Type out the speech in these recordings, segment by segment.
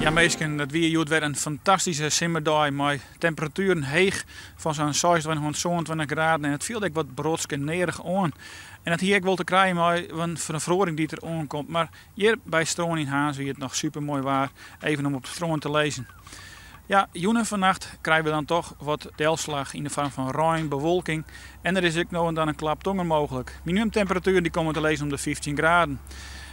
Ja, meestal, dat weer een fantastische simmerdag met temperaturen heeg van zo'n 26 tot 27 graden. En het viel ook wat broodske nerig aan. En dat hier ik wel te krijgen met een vervroring die er aankomt. Maar hier bij Stroon in Haans wie het nog super mooi waar. Even om op de Stroon te lezen. Ja, joenen vannacht krijgen we dan toch wat delslag in de vorm van ruim, bewolking. En er is ook nog en dan een klap tonger mogelijk. Minimumtemperatuur die komen te lezen om de 15 graden.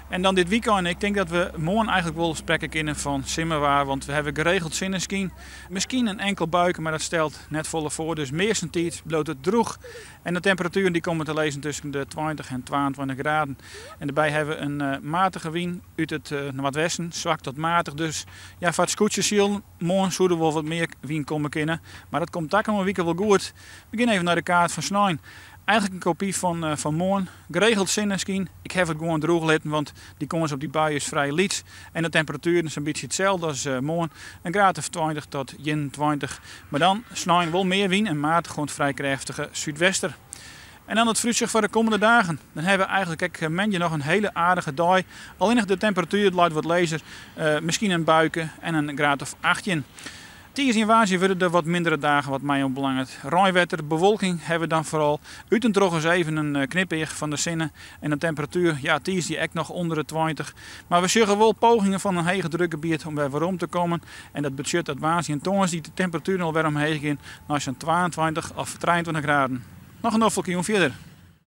En dan dit weekend, ik denk dat we morgen eigenlijk wel spreken kunnen van simmerwaar, want we hebben geregeld zinneschien. Misschien een enkel buiken, maar dat stelt net volle voor. Dus meestentijds bloot het droeg. En de temperaturen die komen te lezen tussen de 20 en 22 graden. En daarbij hebben we een matige wind uit het noordwesten, zwak tot matig. Dus ja, voor het scootje ziel, morgen zouden we wel wat meer wind komen kunnen. Maar dat komt ook een week wel goed. We beginnen even naar de kaart van Snijn. Eigenlijk een kopie van morgen. Geregeld zinneschien. Ik heb het gewoon droog laten, want die kans op die bui is vrij licht. En de temperatuur is een beetje hetzelfde als morgen. Een graad of 20 tot 21. Maar dan snijden wel meer wind en matig gewoon vrij krachtige zuidwester. En dan het vooruitzicht voor de komende dagen. Dan hebben we eigenlijk nog een hele aardige dag. Alleen nog de temperatuur het luidt wat lezer. Misschien een buiken en een graad of 18. Tijdens invasie worden er wat mindere dagen wat mij belangrijk. Rijwetter, bewolking hebben we dan vooral. Uit en terug eens even een knipperig van de zinnen. En de temperatuur, ja, tijdens die echt nog onder de 20. Maar we zullen wel pogingen van een hege drukgebied om bij waarom te komen. En dat budget dat waanzin. En toen die de temperatuur alweer omheen gaan naar zo'n 22 of 23 graden. Nog een offeltje verder.